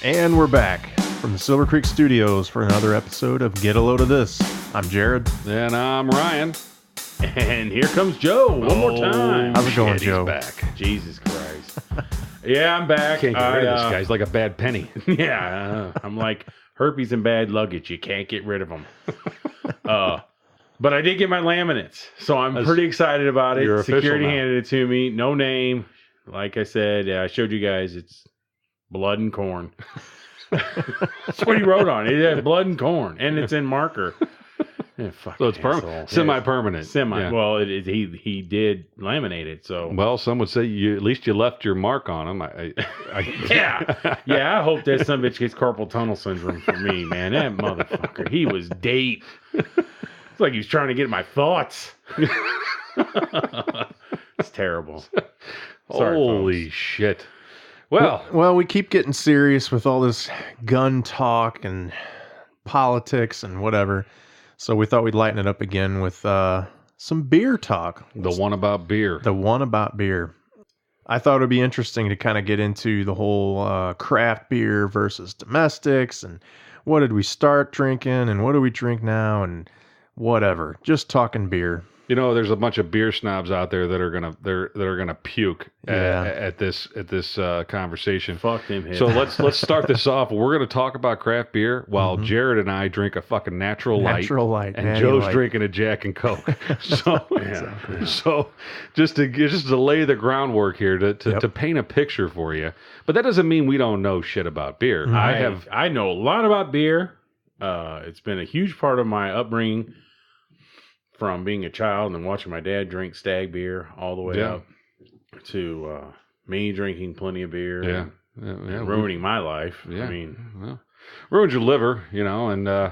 And we're back from the Silver Creek Studios for another episode of Get a Load of This. I'm Jared. And I'm Ryan. And here comes Joe one more time. How's it going, Shit, Joe? He's back. Jesus Christ. Yeah, I'm back. Can't get rid of this guy. He's like a bad penny. Yeah, I'm like herpes and bad luggage. You can't get rid of them. But I did get my laminates, so I'm pretty excited about it. You're Security official now. handed it to me. No name. Like I said, I showed you guys. It's blood and corn. That's what he wrote on it. It had blood and corn, and it's in marker. Yeah, So it's permanent, semi-permanent. Yeah. Well, he did laminate it. So Well, some would say at least you left your mark on him. yeah. I hope that son of a bitch gets carpal tunnel syndrome for me, man. That motherfucker, he was date. It's like he was trying to get my thoughts. It's terrible. Sorry, Holy folks. shit. Well, we keep getting serious with all this gun talk and politics and whatever. So we thought we'd lighten it up again with some beer talk. the one about beer. The one about beer. I thought it would be interesting to kind of get into the whole craft beer versus domestics and what did we start drinking and what do we drink now and whatever. Just talking beer. You know, there's a bunch of beer snobs out there that are gonna puke at this conversation. Fuck them. So let's start this off. We're gonna talk about craft beer while Jared and I drink a fucking natural light, Light. and Natty Joe's Light. drinking a Jack and Coke. So just to lay the groundwork here to paint a picture for you. But that doesn't mean we don't know shit about beer. I know a lot about beer. It's been a huge part of my upbringing. From being a child and watching my dad drink Stag beer all the way up to me drinking plenty of beer and ruining my life. Yeah. I mean, well, ruins your liver, you know, and I'm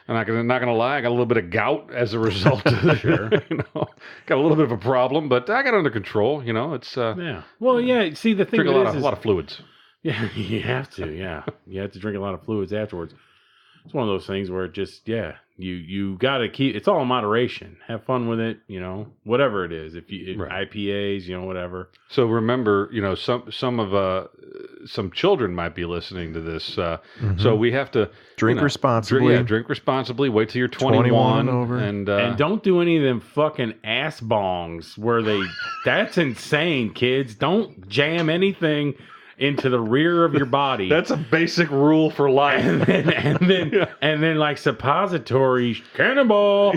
not gonna lie, I got a little bit of gout as a result of it. Sure. You know, got a little bit of a problem, but I got it under control. You know, it's yeah. Well, yeah. See, the thing drink a is, lot of fluids. Yeah, you have to. Yeah, you have to drink a lot of fluids afterwards. It's one of those things where it just you got to keep. It's all in moderation. Have fun with it. You know, whatever it is. If you IPAs, you know, whatever. So remember, you know, some children might be listening to this. So we have to Drink responsibly. Drink responsibly. Wait till you're 21 and over. and don't do any of them fucking ass bongs where that's insane, kids. Don't jam anything into the rear of your body. That's a basic rule for life. and then like suppository cannonball,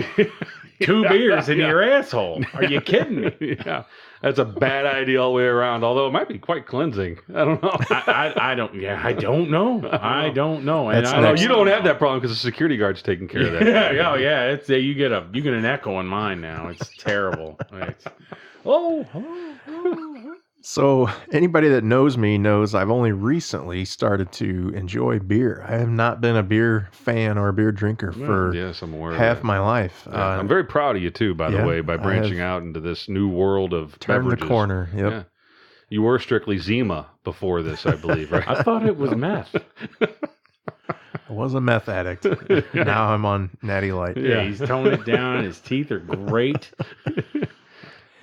2 beers in your asshole. Are you kidding me? Yeah, that's a bad idea all the way around. Although it might be quite cleansing. I don't know. I don't. Yeah, I don't know. I don't know. And That's I No, next. you don't have that problem because the security guard's taking care of that. Yeah. It's you get an echo on mine now. It's terrible. Hello. So anybody that knows me knows I've only recently started to enjoy beer. I have not been a beer fan or a beer drinker for Yes, I'm aware of half that. my life. Yeah, I'm very proud of you too, by the way, by branching out into this new world of turned beverages. the corner. Yep. Yeah. You were strictly Zima before this, I believe, right? I thought it was meth. I was a meth addict. Now I'm on Natty Light. Yeah, he's toning it down. His teeth are great.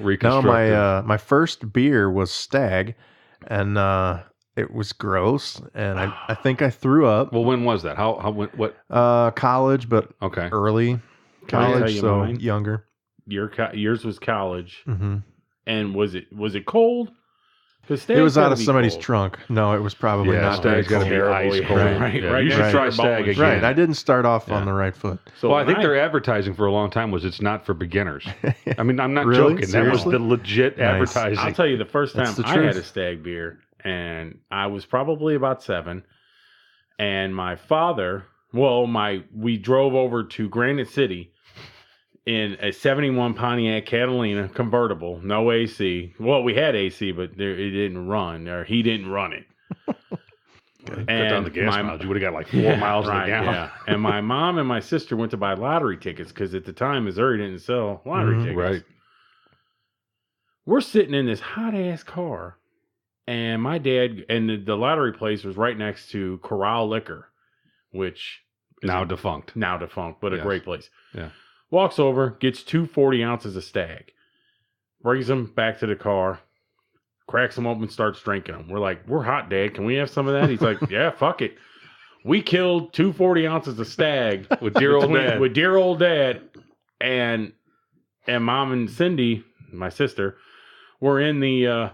No, Reconstructive. my first beer was Stag, and it was gross, and I think I threw up. Well, when was that? What? College, but Okay. early Can I tell college, you so mine? younger. Yours was college, Hmm and was it cold? It was out of somebody's trunk. No, it was probably Yeah, not very Stag's got to cold. be ice cold. Right, Yeah, right you should next try to the Stag ball. again. Right, I didn't start off Yeah. on the right foot. So Well, I think when their advertising for a long time was it's not for beginners. I mean, I'm not Really? joking. That was Seriously? the legit Nice. advertising. I'll tell you, the first time That's the I had truth. a Stag beer, and I was probably about 7, and my father, we drove over to Granite City in a 71 Pontiac Catalina convertible, no AC. Well, we had AC, but it didn't run, or he didn't run it. Cut down the gas miles. You would have got like 4 miles in a right, gallon. yeah. And my mom and my sister went to buy lottery tickets because at the time Missouri didn't sell lottery tickets. Right. We're sitting in this hot ass car, and my dad and the lottery place was right next to Corral Liquor, which is Now defunct. but a Yes. great place. Yeah. Walks over, gets 2 40 ounces of Stag, brings them back to the car. cracks them open, starts drinking them. We're like, we're hot, Dad. Can we have some of that? He's like, yeah, fuck it. We killed 240 ounces of Stag with dear old dad, and Mom and Cindy, my sister, were in the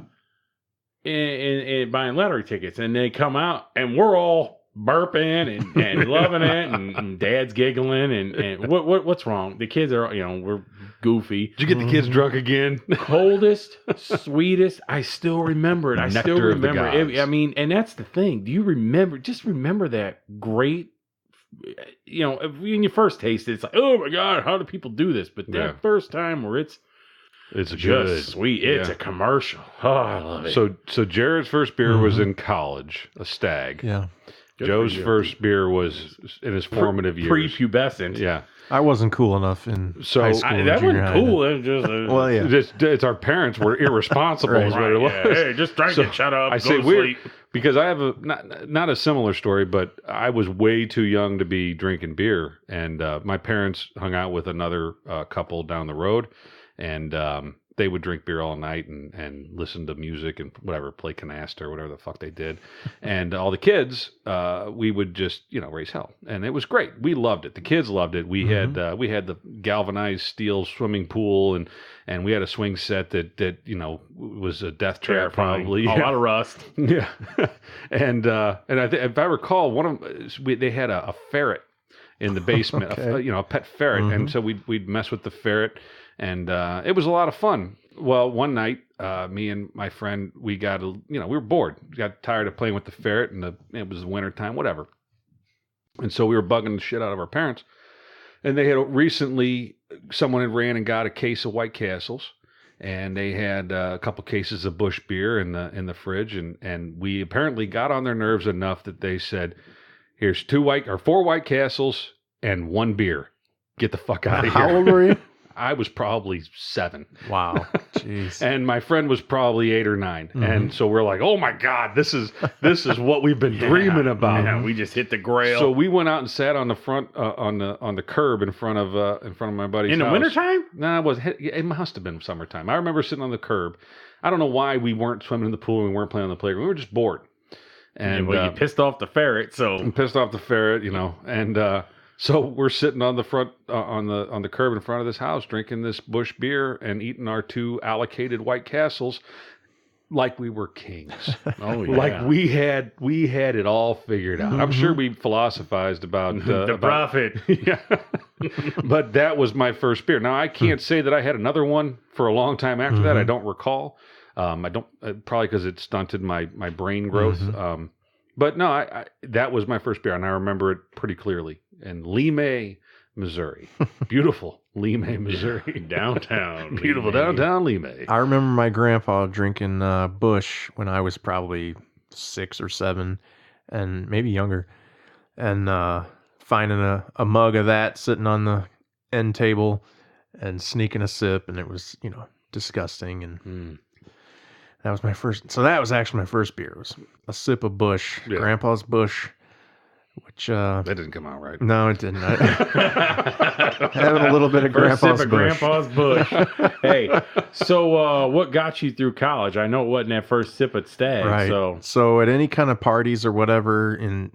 in buying lottery tickets, and they come out, and we're all burping and loving it, and Dad's giggling, and what's wrong? The kids are, we're goofy. Did you get the kids drunk again? Coldest, sweetest. I still remember it. I still remember it. I mean, and that's the thing. Do you remember? Just remember that great. When you first taste it, it's like, oh my God, how do people do this? But that first time where it's just good. Sweet. It's a commercial. Oh, I love it. So Jared's first beer was in college, a Stag. Yeah. Joe's first beer was in his formative years. Prepubescent. Yeah. I wasn't cool enough in high school. That wasn't cool. It was just well, yeah. It's our parents were irresponsible. Right. Is what it was. Yeah. Hey, just drink it. Shut up. I say weird because I have not a similar story, but I was way too young to be drinking beer, and my parents hung out with another couple down the road, and they would drink beer all night and listen to music and whatever, play canasta or whatever the fuck they did. And all the kids, we would just, raise hell. And it was great. We loved it. The kids loved it. We had the galvanized steel swimming pool and we had a swing set that was a death trap probably. A lot of rust. Yeah. and if I recall, they had a ferret in the basement, a pet ferret. And so we'd mess with the ferret. And it was a lot of fun. Well, one night, me and my friend, we were bored. We got tired of playing with the ferret, and it was the winter time, whatever. And so we were bugging the shit out of our parents. And they had recently, someone had ran and got a case of White Castles, and they had a couple cases of Busch beer in the fridge, and we apparently got on their nerves enough that they said, "Here's 4 White Castles and 1 beer. Get the fuck out of here." How old were you? I was probably 7. Wow. Jeez. And my friend was probably 8 or 9. And so we're like, oh my God, this is what we've been dreaming about. Yeah, we just hit the grail. So we went out and sat on the front on the curb in front of my buddy's house. In the wintertime? No, it must have been summertime. I remember sitting on the curb. I don't know why we weren't swimming in the pool and we weren't playing on the playground. We were just bored. And you pissed off the ferret, and so we're sitting on the front on the curb in front of this house, drinking this Busch beer and eating our 2 allocated White Castles, like we were kings. Oh yeah, like we had it all figured out. I'm sure we philosophized about the profit. Yeah, but that was my first beer. Now I can't say that I had another one for a long time after that. I don't recall. I don't probably because it stunted my brain growth. But no, that was my first beer, and I remember it pretty clearly. In Lemay, Missouri. Beautiful Lemay, Missouri. Downtown. Beautiful downtown Lemay. I remember my grandpa drinking Busch when I was probably 6 or 7 and maybe younger. And finding a mug of that sitting on the end table and sneaking a sip. And it was, disgusting. And that was my first. So that was actually my first beer. It was a sip of Busch, Grandpa's Busch. Which that didn't come out right. No, it didn't. Having a little bit of Grandpa's Busch. Hey, so what got you through college? I know it wasn't that first sip at Stag. Right. So at any kind of parties or whatever in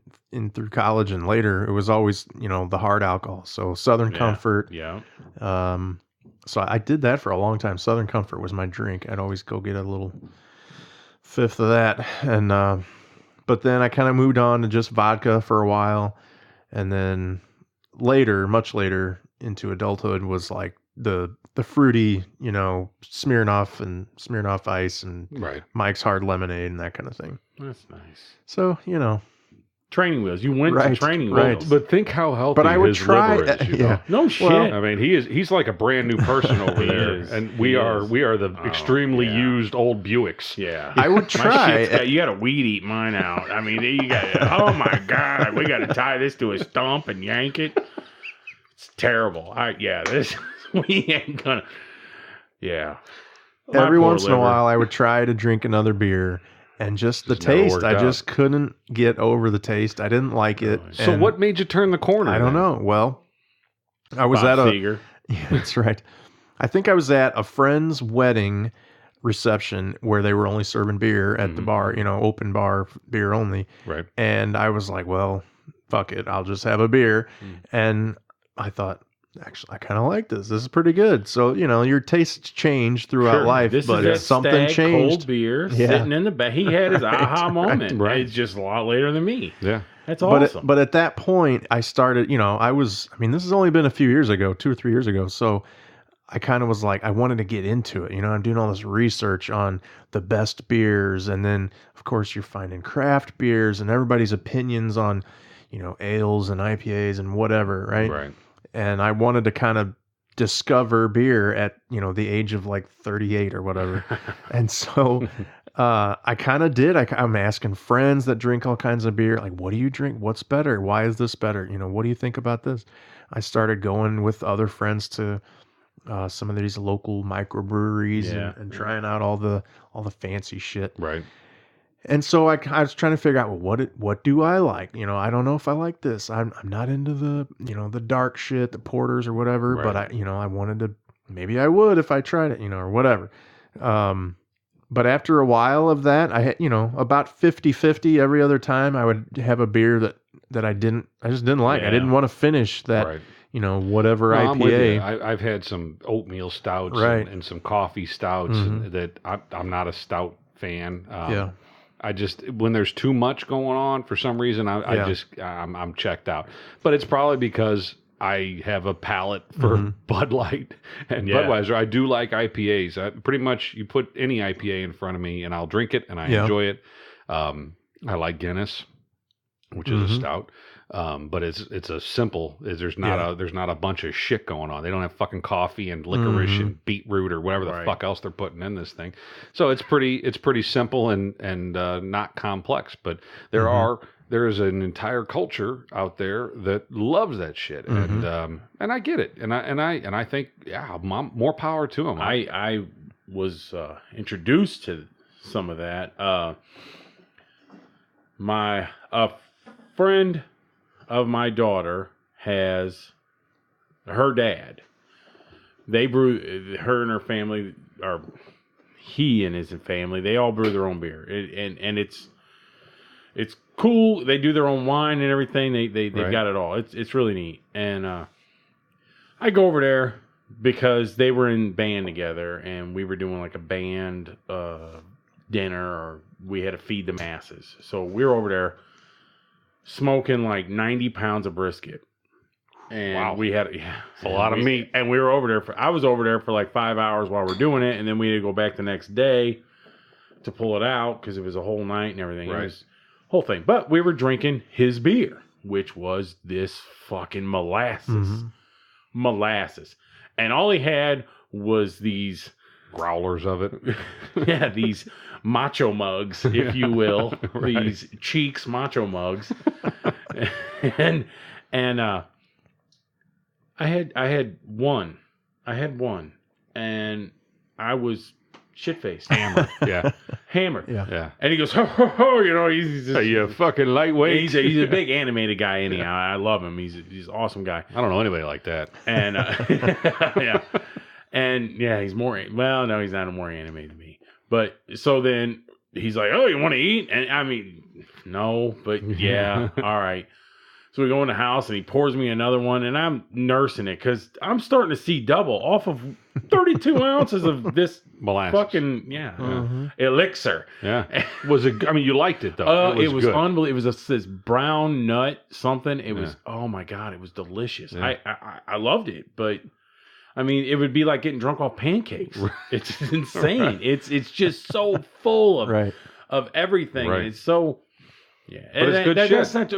through college and later, it was always the hard alcohol. So Southern Comfort. Yeah. So I did that for a long time. Southern Comfort was my drink. I'd always go get a little fifth of that, and but then I kind of moved on to just vodka for a while. And then later, much later into adulthood was like the fruity, Smirnoff Ice and Mike's Hard Lemonade and that kind of thing. That's nice. So, training wheels. You went to training wheels. But think how healthy his liver is. No shit. Well, I mean, he's like a brand new person over there, and we are the extremely used old Buicks. Yeah, I would try. You got to weed eat mine out. I mean, you got. Oh my God, we got to tie this to a stump and yank it. It's terrible. We ain't gonna. Yeah. Every once in a while, I would try to drink another beer. And just the taste, I just couldn't get over the taste. I didn't like it. So what made you turn the corner? I don't know. Well, I was Bob Seger. Yeah, that's right. I think I was at a friend's wedding reception where they were only serving beer at the bar, open bar beer only. Right. And I was like, well, fuck it, I'll just have a beer. And I thought, actually, I kind of like this. This is pretty good. So, your tastes change throughout life, but something Stag changed. Cold beer sitting in the back. He had his aha moment. Right. It's just a lot later than me. Yeah. That's awesome. But at that point, I started, this has only been a few years ago, 2 or 3 years ago. So I kind of was like, I wanted to get into it. I'm doing all this research on the best beers. And then, of course, you're finding craft beers and everybody's opinions on, ales and IPAs and whatever, right? Right. And I wanted to kind of discover beer at, the age of like 38 or whatever. And so I kind of did. I'm asking friends that drink all kinds of beer, like, what do you drink? What's better? Why is this better? What do you think about this? I started going with other friends to some of these local microbreweries and trying out all the fancy shit. Right. And so I was trying to figure out, well, what do I like? I don't know if I like this. I'm not into the, the dark shit, the porters or whatever, Right. but I wanted to, maybe I would if I tried it, or whatever. But after a while of that, I had, about 50-50 every other time I would have a beer that I just didn't like. I didn't want to finish that, Right. Whatever No, I'm with you. IPA. I've had some oatmeal stouts Right. and some coffee stouts that I'm not a stout fan. Yeah. I just, when there's too much going on for some reason, I'm checked out. But it's probably because I have a palate for Bud Light and Budweiser. I do like IPAs. Pretty much, you put any IPA in front of me and I'll drink it and I enjoy it. I like Guinness, which is a stout. But it's a simple. There's not a bunch of shit going on. They don't have fucking coffee and licorice and beetroot or whatever the fuck else they're putting in this thing. So it's pretty simple and not complex. But there is an entire culture out there that loves that shit, and I get it, and I think more power to them. I was introduced to some of that. My friend of my daughter has her dad. They brew, her and her family, or he and his family, they all brew their own beer. And it's cool. They do their own wine and everything. They've got it all. It's really neat. And I go over there because they were in band together and we were doing like a band dinner, or we had to feed the masses. So we were over there smoking like 90 pounds of brisket. And we had a lot of meat. And we were over there I was over there for like 5 hours while we're doing it, and then we had to go back the next day to pull it out because it was a whole night and everything. It was whole thing. But we were drinking his beer, which was this fucking molasses. Molasses. And all he had was these growlers of it. These macho mugs, if you will. These Cheeks macho mugs. and I had one. And I was shit-faced. Hammered. Yeah. And he goes, ho, ho, ho, he's just, you fucking lightweight. He's a big animated guy anyhow. I love him. He's an awesome guy. I don't know anybody like that. And And he's more, well, no, he's not more animated than me. But so then he's like, oh, you want to eat? And I mean, no, but yeah, all right. So we go in the house and he pours me another one, and I'm nursing it because I'm starting to see double off of 32 ounces of this molasses. Fucking elixir. Yeah, was it? I mean, you liked it though. It was unbelievable. It was this brown nut something. It was oh my god, it was delicious. Yeah. I loved it, but I mean, it would be like getting drunk off pancakes. It's insane. Right. It's just so full of everything. Right. It's so. Yeah, but it's good shit. That's not,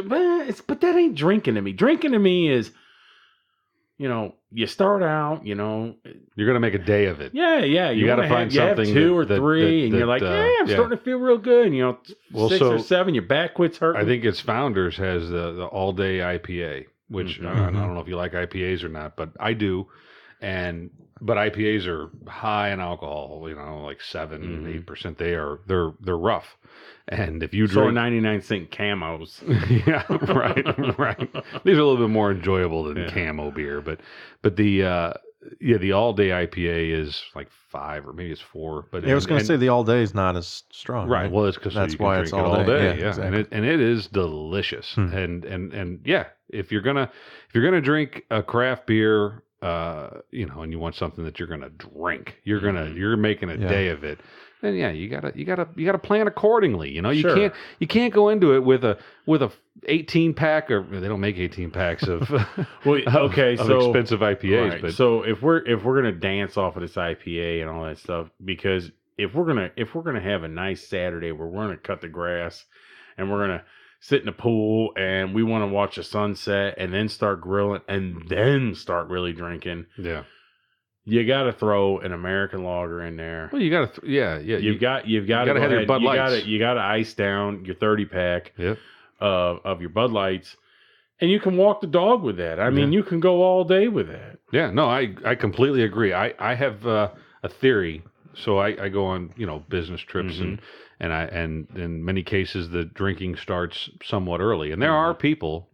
but that ain't drinking to me. Drinking to me is, you start out, you're gonna make a day of it. Yeah. You got to find something. You have two or three, and you're like, I'm starting to feel real good. And, 6 or 7, your back quits hurting. I think its founders has the all day IPA, which I don't know if you like IPAs or not, but I do. But IPAs are high in alcohol, like 7-8%. They're rough. And if you drink 99-cent camos, right. These are a little bit more enjoyable than camo beer, but the the all day IPA is like 5 or maybe it's 4. But I was going to say the all day is not as strong. Right. Well, it's because that's you can why drink it's it all day. Yeah, exactly. and it is delicious. And yeah, if you're gonna drink a craft beer, and you want something that you're gonna drink, you're making a day of it. Then you gotta plan accordingly. You can't go into it with a 18 pack, or they don't make 18 packs of so expensive IPAs. Right. But so if we're gonna dance off of this IPA and all that stuff, because if we're gonna have a nice Saturday where we're gonna cut the grass and we're gonna sit in the pool and we want to watch the sunset and then start grilling and then start really drinking, you got to throw an American lager in there. Well, you got to, You've got to have your Bud Lights. You got to ice down your 30 pack Yep. of your Bud Lights, and you can walk the dog with that. I mean, you can go all day with that. Yeah, no, I completely agree. I have a theory. So I go on business trips and in many cases the drinking starts somewhat early, and there are people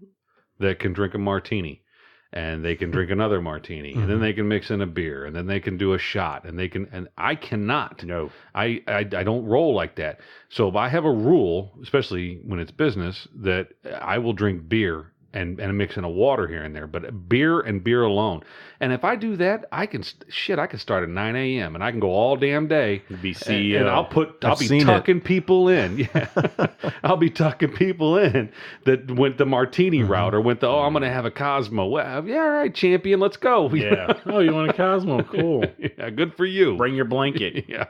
that can drink a martini. And they can drink another martini, and then they can mix in a beer, and then they can do a shot, and I cannot. No. I don't roll like that. So if I have a rule, especially when it's business, that I will drink beer and mix in a water here and there, but beer and beer alone. And if I do that, I can start at 9 a.m. and I can go all damn day. Be CEO. And I'll be tucking people in. Yeah, I'll be tucking people in that went the martini route or went the I'm going to have a Cosmo. Well, yeah, all right, champion, let's go. Yeah. Oh, you want a Cosmo? Cool. Yeah, good for you. Bring your blanket. Yeah.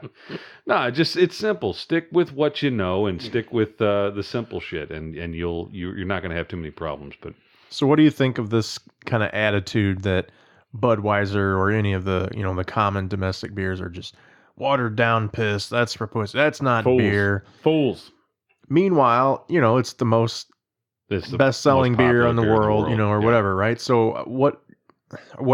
No, it's simple. Stick with what you know and stick with the simple shit, and you're not going to have too many problems. But so, what do you think of this kind of attitude that Budweiser or any of the the common domestic beers are just watered down piss? That's for pussy. That's not beer. Fools. Meanwhile, it's the most best selling beer in the world, or whatever, right? So what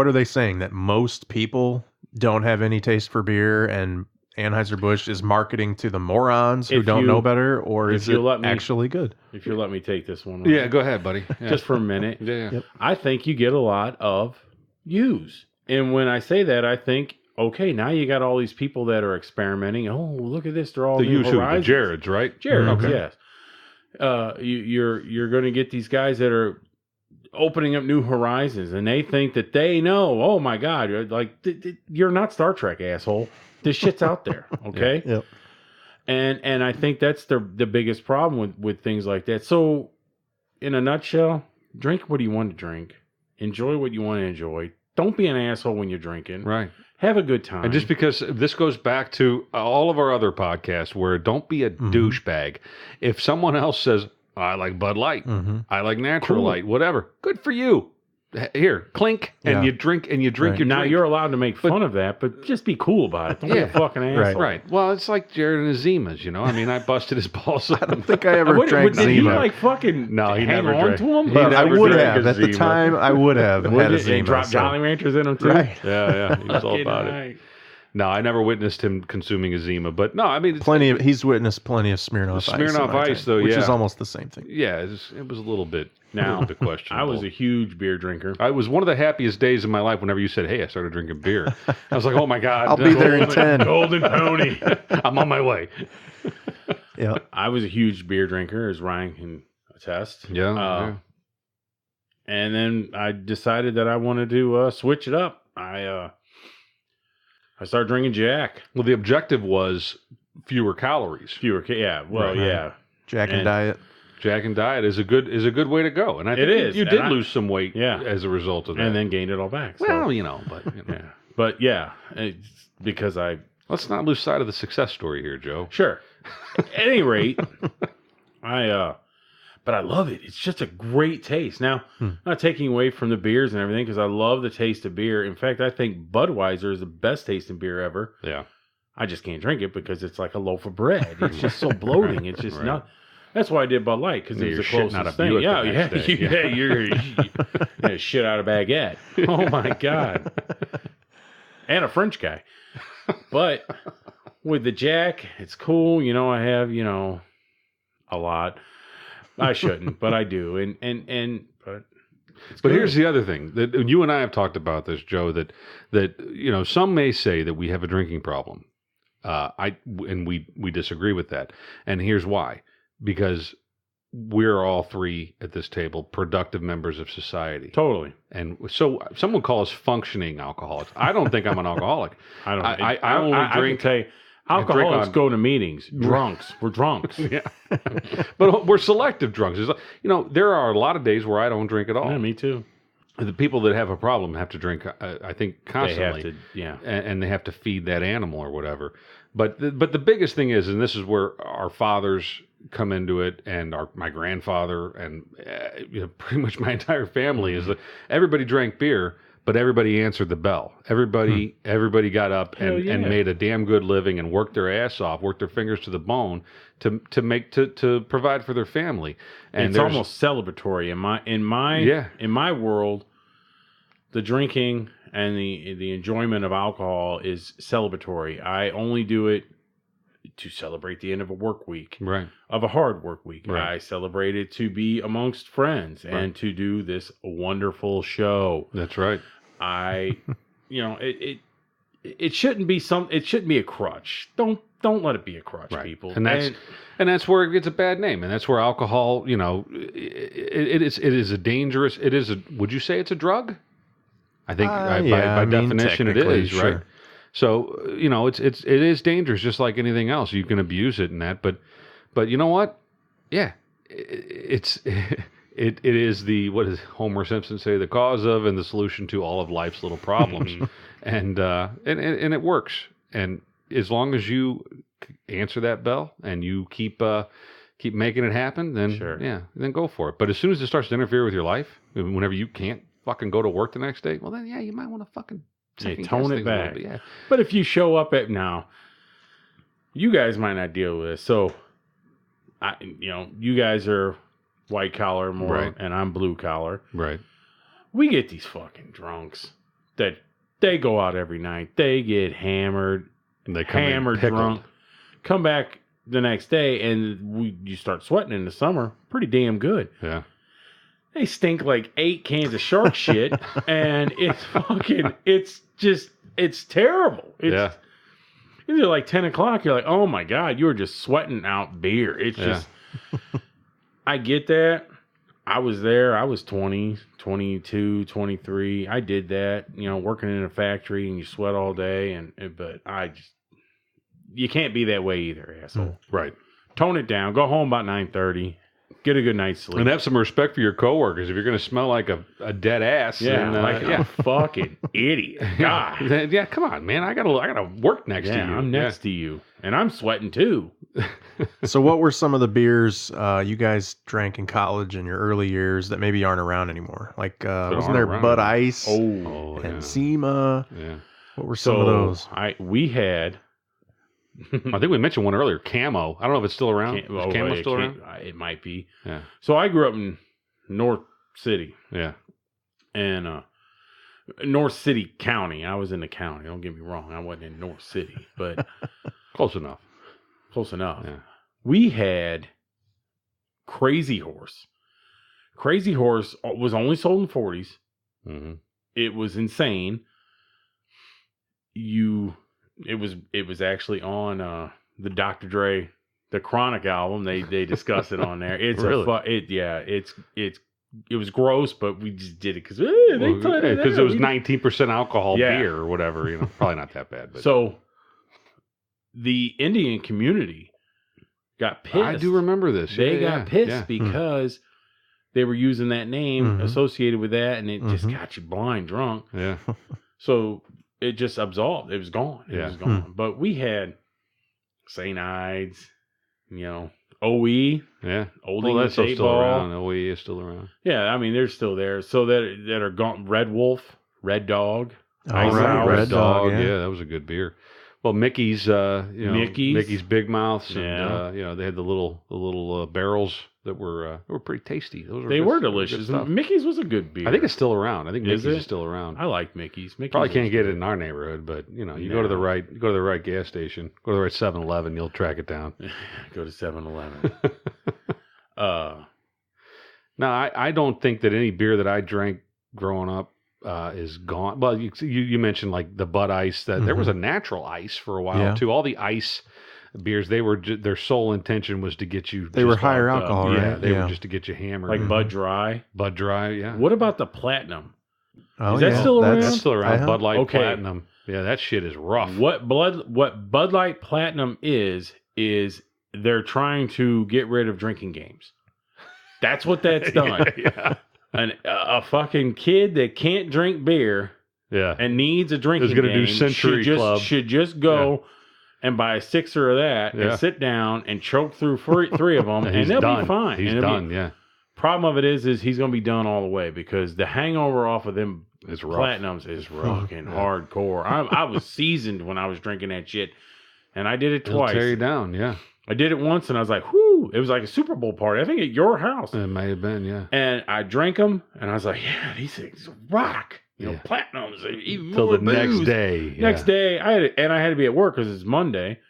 are they saying? That most people don't have any taste for beer, and Anheuser-Busch is marketing to the morons who don't know better, or is it actually good? If you'll let me take this one. Yeah, go ahead, buddy. Yeah. Just for a minute. Yeah. Yep. I think you get a lot of use. And when I say that, I think, okay, now you got all these people that are experimenting. Oh, look at this. They're all new horizons. The Jareds, right? Jareds, yes. You're going to get these guys that are opening up new horizons, and they think that they know, oh my God, you're not Star Trek, asshole. This shit's out there, okay? Yep. And I think that's the biggest problem with things like that. So, in a nutshell, drink what you want to drink. Enjoy what you want to enjoy. Don't be an asshole when you're drinking. Right. Have a good time. And just because this goes back to all of our other podcasts where don't be a douchebag. If someone else says, I like Bud Light, I like Natural Light, whatever, good for you. Here, clink, and you drink your drink. Now, you're allowed to make fun of that, but just be cool about it. Don't be a fucking asshole. Right. Well, it's like Jared and his Zimas, I mean, I busted his balls. I don't think I ever drank Did Zima. he fucking he hang never on drank. to him? But I would have. At the time, I would have had a Zima. And drop Jolly Ranchers in him, too? Right. Yeah. He was all about it. No, I never witnessed him consuming a Zima, but no, I mean... He's witnessed plenty of Smirnoff Ice. Smirnoff Ice, though, which is almost the same thing. Yeah, it was a little bit questionable. I was a huge beer drinker. I was one of the happiest days of my life whenever you said, hey, I started drinking beer. I was like, oh my God. I'll be there in 10. Golden Pony. I'm on my way. Yeah. I was a huge beer drinker, as Ryan can attest. Yeah. And then I decided that I wanted to switch it up. I started drinking Jack. Well, the objective was fewer calories. Yeah. Well, yeah. Jack and Diet. Jack and Diet is a good way to go, and I think you did lose some weight as a result of that, and then gained it all back. So. Well, but it's because let's not lose sight of the success story here, Joe. Sure. At any rate, but I love it. It's just a great taste. Now, not taking away from the beers and everything, because I love the taste of beer. In fact, I think Budweiser is the best tasting beer ever. Yeah. I just can't drink it because it's like a loaf of bread. It's just so bloating. It's just not. That's why I did Bud Light, because it was the closest thing. You're shit out of baguette. Oh my God. And a French guy. But with the Jack, it's cool. I have, a lot. I shouldn't, but I do. But But here's the other thing that you and I have talked about this, Joe. That some may say that we have a drinking problem. We disagree with that, and here's why: because we're all three at this table productive members of society. Totally. And so some would call us functioning alcoholics. I don't think I'm an alcoholic. I only drink. I can tell you, alcoholics go to meetings. Drunks. We're drunks. Yeah. But we're selective drunks. There are a lot of days where I don't drink at all. Yeah, me too. The people that have a problem have to drink, I think, constantly. They have to, yeah. And they have to feed that animal or whatever. But the biggest thing is, and this is where our fathers come into it, and my grandfather, and pretty much my entire family, is that everybody drank beer, but everybody answered the bell. Everybody got up and made a damn good living and worked their ass off, worked their fingers to the bone to provide for their family. And it's almost celebratory in my world. The drinking and the enjoyment of alcohol is celebratory. I only do it to celebrate the end of a work week, right? Of a hard work week. Right. I celebrate it to be amongst friends and to do this wonderful show. That's right. It shouldn't be it shouldn't be a crutch. Don't let it be a crutch, people. And that's where it gets a bad name. And that's where alcohol, it is a dangerous. Would you say it's a drug? I think by definition it is, sure. right? So it is dangerous, just like anything else. You can abuse it and that, but you know what? Yeah, it is what does Homer Simpson say? The cause of and the solution to all of life's little problems, and it works. And as long as you answer that bell and you keep making it happen, then then go for it. But as soon as it starts to interfere with your life, whenever you can't fucking go to work the next day, well then you might want to fucking tone it back. But if you show up you guys might not deal with this. So you guys are white collar more, right, and I'm blue collar. Right. We get these fucking drunks that they go out every night. They get hammered. And they come hammered drunk. Come back the next day, and you start sweating in the summer. Pretty damn good. Yeah. They stink like 8 cans of shark shit, and it's terrible. It's either like 10 o'clock, you're like, oh my God, you were just sweating out beer. It's just, I get that. I was there. I was 20, 22, 23. I did that, working in a factory and you sweat all day. But you can't be that way either, asshole. Right. Tone it down. Go home about 9:30. Get a good night's sleep. And have some respect for your coworkers. If you're going to smell like a dead ass, a fucking idiot. God. Yeah, come on, man. I gotta work next to you. I'm next to you, and I'm sweating too. So, what were some of the beers you guys drank in college in your early years that maybe aren't around anymore? Like, wasn't there Bud Ice and SEMA? Yeah. What were some of those? We had. I think we mentioned one earlier, Camo. I don't know if it's still around. Is Camo still around? It might be. Yeah. So I grew up in North City. Yeah. And North City County. I was in the county. Don't get me wrong. I wasn't in North City, but close enough. Close enough. Yeah. We had Crazy Horse. Crazy Horse was only sold in 40s. Mm-hmm. It was insane. It was actually on the Dr. Dre, the Chronic album. They discuss it on there. It's really? It was gross, but we just did it because it was 19% alcohol beer or whatever. Probably not that bad. But. So the Indian community got pissed. I do remember this. They got pissed because they were using that name associated with that, and it just got you blind drunk. Yeah. So it just absolved. It was gone. It was gone. But we had St. Ides, OE. Yeah. Old that's still around. OE is still around. Yeah, I mean, they're still there. So that are gone. Red Wolf, Red Dog. Red Dog. Yeah, that was a good beer. Well, Mickey's, Mickey's Big Mouths, and they had the little barrels that were pretty tasty. They were delicious. Mickey's was a good beer. I think it's still around. I think Mickey's is still around. I like Mickey's. Probably can't get it in our neighborhood, but you go to the right gas station, go to the right 7-Eleven, you'll track it down. Go to 7-Eleven. No, I don't think that any beer that I drank growing up is gone. Well, you mentioned like the Bud Ice. That there was a natural ice for a while too. All the ice beers, their sole intention was to get you. They were higher alcohol, right? Yeah, they were just to get you hammered. Like Bud Dry. Bud Dry, yeah. What about the Platinum? Oh, is that still around? That's still around. Uh-huh. Bud Light Platinum. Yeah, that shit is rough. What Bud Light Platinum is they're trying to get rid of drinking games. That's what that's done. Yeah. A fucking kid that can't drink beer and needs a drinking game do Century Club. should just go and buy a sixer of that and sit down and choke through three of them and they'll be fine. He's done, Problem of it is he's going to be done all the way because the hangover off of them Platinums is fucking hardcore. I was seasoned when I was drinking that shit, and I did it twice. It'll tear you down, yeah. I did it once, and I was like, whoo! It was like a Super Bowl party. I think at your house. It may have been, yeah. And I drank them, and I was like, yeah, these things rock. You know, Platinums, even till more the booze. next day. Next day, I had to be at work because it's Monday,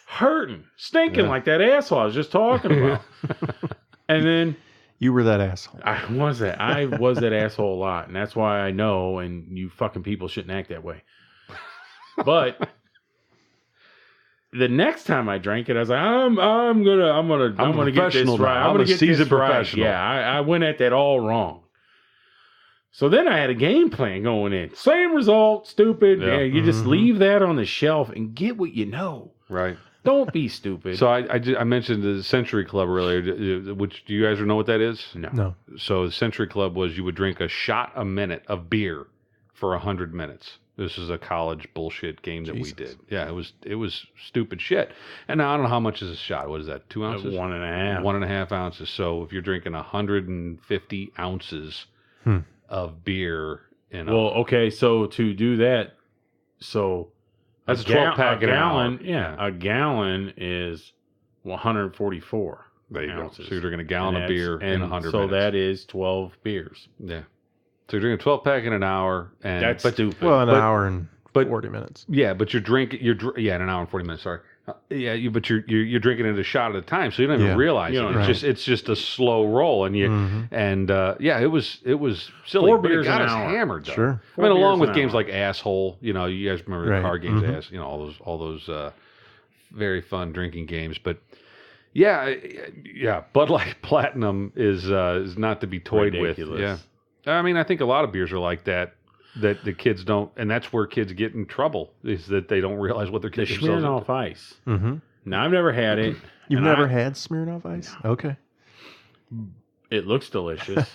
hurting, stinking like that asshole I was just talking about. And then you were that asshole. I was that asshole a lot, and that's why I know. And you fucking people shouldn't act that way. But the next time I drank it, I was like, I'm gonna get this right. I'm gonna get this right. Yeah, I went at that all wrong. So then I had a game plan going in. Same result, stupid. Yeah, you just leave that on the shelf and get what you know. Right. Don't be stupid. So I mentioned the Century Club earlier, which do you guys know what that is? No. So the Century Club was you would drink a shot a minute of beer for 100 minutes. This is a college bullshit game that we did. Yeah, it was stupid shit. And now I don't know how much is a shot. What is that? 2 ounces? 1.5. 1.5 ounces. So if you're drinking 150 ounces of beer okay, so to do that, so that's a 12-pack in an hour. Yeah, a gallon is 144 there you ounces. Go. So you're drinking a gallon of beer in 100 minutes. So that is 12 beers. Yeah. So you're drinking a 12-pack in an hour. And that's stupid. Well, an hour and 40 minutes. Yeah, but in an hour and 40 minutes, sorry. But you're drinking it a shot at a time, so you don't even realize it. It's just a slow roll, and it was silly. 4 beers got an us hour. Hammered though. Sure. I mean, along with games like Asshole, you guys remember the card games, all those very fun drinking games. But Bud Light Platinum is not to be toyed with. Yeah, I mean, I think a lot of beers are like that. That the kids don't, and that's where kids get in trouble, is that they don't realize what they're getting themselves into. Smirnoff Ice. Mm-hmm. Now, I've never had it. You've never had Smirnoff Ice? No. Okay. It looks delicious,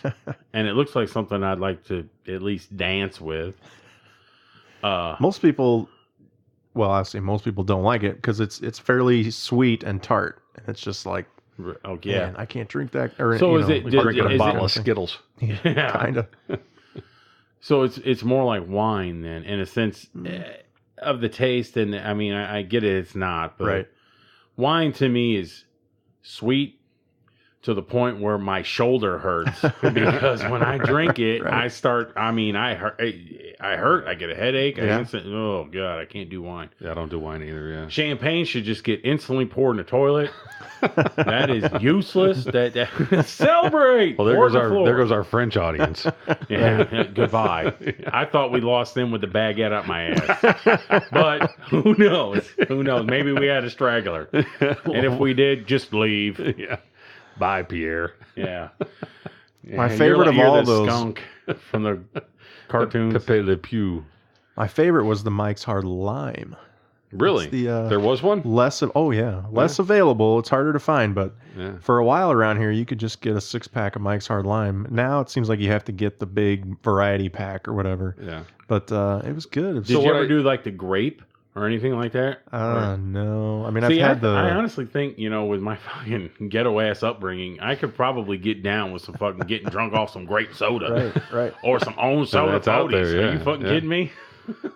and it looks like something I'd like to at least dance with. Most people, well, I say most people don't like it because it's fairly sweet and tart, and it's just like, man, I can't drink that. Or, so is it drinking a bottle of Skittles? Yeah, kind of. So it's more like wine then, in a sense of the taste. And I mean, I get it, it's not, but wine to me is sweet to the point where my shoulder hurts because when I drink it, I start. I mean, I hurt. I get a headache. Oh God, I can't do wine. Yeah, I don't do wine either. Yeah, champagne should just get instantly poured in the toilet. That is useless. That celebrate. Well, there goes our French audience. Goodbye. I thought we lost them with the baguette up my ass, but who knows? Maybe we had a straggler, and if we did, just leave. Yeah. Bye, Pierre. Yeah. My favorite of all those skunk from the cartoons. Pepe Le Pew. My favorite was the Mike's Hard Lime. Really? There was one? Less available. It's harder to find, but for a while around here, you could just get a 6-pack of Mike's Hard Lime. Now it seems like you have to get the big variety pack or whatever. Yeah. But it was good. Did you ever do like the grape or anything like that? No. I mean, I honestly think, with my fucking ghetto ass upbringing, I could probably get down with some fucking getting drunk off some grape soda. Right. Or some own soda. That's out there, Are you fucking kidding me?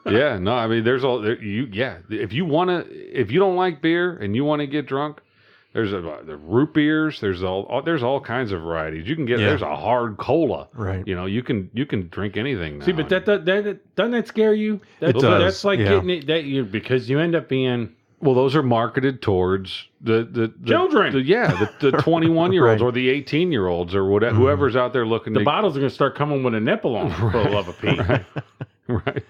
Yeah, no, I mean, there's all if you don't like beer and you want to get drunk, there's the root beers, there's all kinds of varieties. You can get there's a hard cola. Right. You can drink anything now. See, but that doesn't that scare you? It does. That's like getting it because you end up being Well, those are marketed towards the children. The 21-year-olds or the 18-year-olds or whatever, whoever's out there looking. The bottles are going to start coming with a nipple on them, for the love of Pete. Right.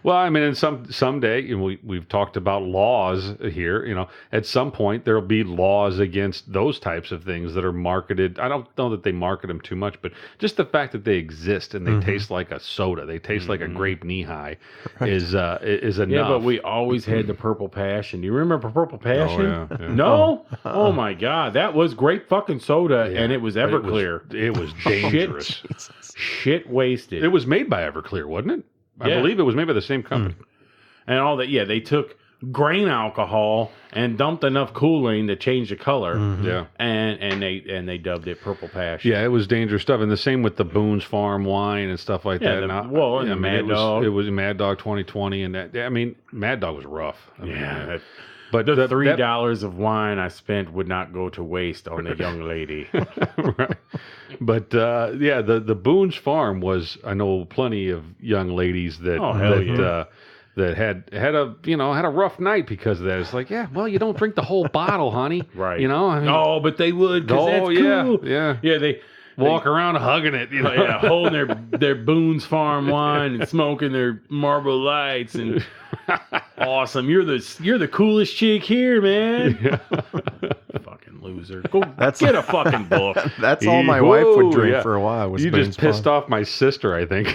Well, I mean, and someday, we've talked about laws here. At some point there'll be laws against those types of things that are marketed. I don't know that they market them too much, but just the fact that they exist and they taste like a soda, they taste like a grape knee-high, is enough. Yeah, but we always had the Purple Passion. Do you remember Purple Passion? Oh, yeah. No? Oh my God, that was great fucking soda, and it was Everclear. It was dangerous. Shit wasted. It was made by Everclear, wasn't it? I believe it was made by the same company. And all that, they took grain alcohol and dumped enough Kool-Aid to change the color. Yeah. And they dubbed it Purple Passion. Yeah, it was dangerous stuff. And the same with the Boone's Farm wine and stuff like that. And Mad Dog. It was Mad Dog 2020 and that. I mean, Mad Dog was rough. But the $3 of wine I spent would not go to waste on a young lady. Right. But the Boone's Farm was, I know plenty of young ladies that that had a rough night because of that. It's like, you don't drink the whole bottle, honey. Right. No, but they would, because that's cool. Yeah. Yeah, they walk around hugging it, holding their Boone's Farm wine and smoking their Marlboro Lights and awesome. You're the coolest chick here, man. Yeah. Fucking loser. Go get a fucking book. That's all my wife would drink for a while. You just pissed off my sister, I think.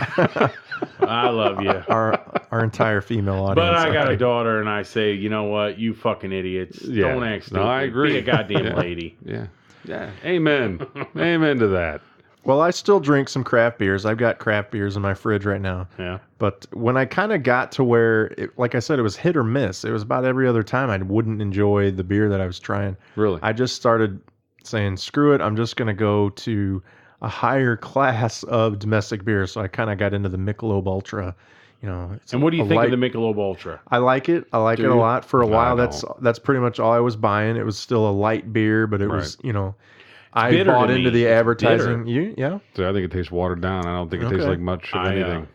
I love you. Our entire female audience. But I got a daughter, and I say, you know what? You fucking idiots. Don't act stupid. No, I agree. Be a goddamn lady. Yeah. Yeah. Amen. Amen to that. Well, I still drink some craft beers. I've got craft beers in my fridge right now. Yeah. But when I kind of got to where, like I said, it was hit or miss. It was about every other time I wouldn't enjoy the beer that I was trying. Really? I just started saying, screw it. I'm just going to go to a higher class of domestic beer. So I kind of got into the Michelob Ultra. And what do you think of the Michelob Ultra? I like it. I like it a lot. For a while, that's pretty much all I was buying. It was still a light beer, but it was, I bought into the advertising. So I think it tastes watered down. I don't think it tastes like much of anything.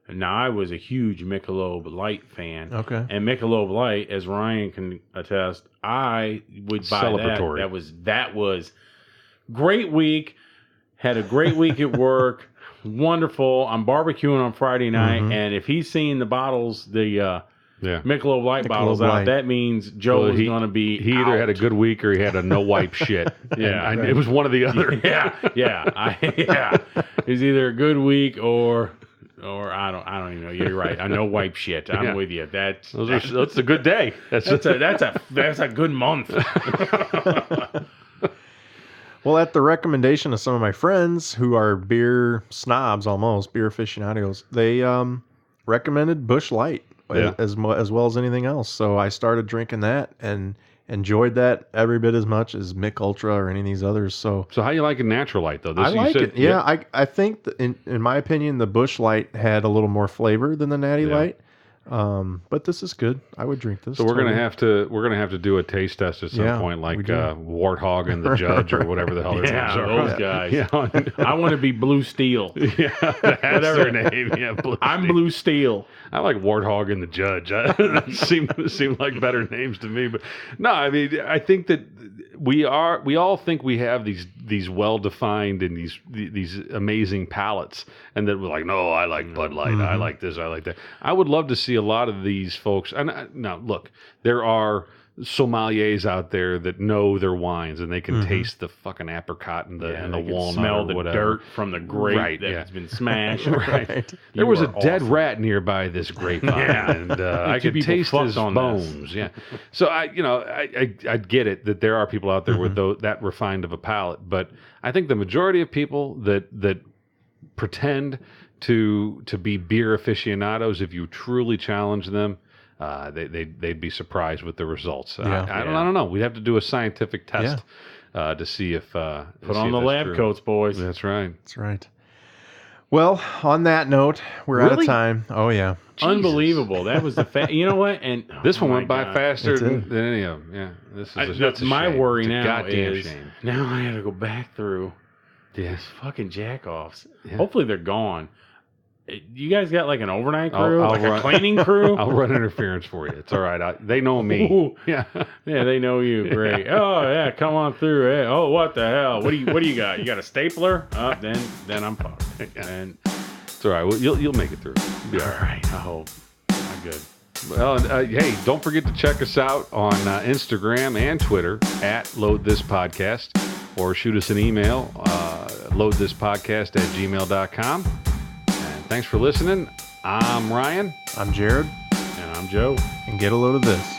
Now, I was a huge Michelob Light fan. Okay. And Michelob Light, as Ryan can attest, I would buy that. That was great week. Had a great week at work. Wonderful. I'm barbecuing on Friday night, and if he's seeing the bottles, the Michelob Light bottles out, that means Joe is going to be He either had a good week or he had a no-wipe shit. It was one or the other. It's either a good week or I don't even know. You're right. I know wipe shit. I'm with you. That's a good day. That's a good month. Well, at the recommendation of some of my friends who are beer snobs, almost beer aficionados, they recommended Busch Light as well as anything else. So I started drinking that and enjoyed that every bit as much as Mick Ultra or any of these others. So how you like a natural light though? I like it. Yeah, I think that in my opinion, the Busch Light had a little more flavor than the Natty Light. But this is good. I would drink this. So we're gonna have to do a taste test at some point, like Warthog and the Judge or whatever the hell their names are. Those guys. I want to be Blue Steel. Whatever their name. Yeah, I'm Blue Steel. I like Warthog and the Judge. That seem like better names to me. But no, I mean, I think that we all think we have these well defined and these amazing palates, and that we're like, no, I like Bud Light, I like this, I like that. I would love to see a lot of these folks. And now, look, there are sommeliers out there that know their wines and they can taste the fucking apricot and the walnut, smell the whatever. Dirt from the grape that's been smashed. Right. There was a dead rat nearby this grapevine, and I could taste his bones. Yeah. So I get it that there are people out there with that refined of a palate, but I think the majority of people that pretend to be beer aficionados, if you truly challenge them, they'd be surprised with the results. I don't know. We'd have to do a scientific test to see if put on the lab coats, boys. That's right. That's right. Well, on that note, we're out of time. Oh yeah, Jesus. Unbelievable. That was the you know what? And this one went by faster than any of them. Yeah, that's my shame. worry it's now. Is shame. Now I got to go back through these fucking jackoffs. Yeah. Hopefully they're gone. You guys got like an overnight crew, I'll like run, a cleaning crew. I'll run interference for you. It's all right. They know me. Ooh. Yeah, Yeah, they know you. Great. Oh yeah, come on through. Hey, oh, what the hell? What do you got? You got a stapler? Then I'm fucked. Yeah. And it's all right. Well, you'll make it through. You'll be all right. I hope. I'm good. Well, hey, don't forget to check us out on Instagram and Twitter at Load This Podcast, or shoot us an email, loadthispodcast@gmail.com. And thanks for listening. I'm Ryan. I'm Jared. And I'm Joe. And get a load of this.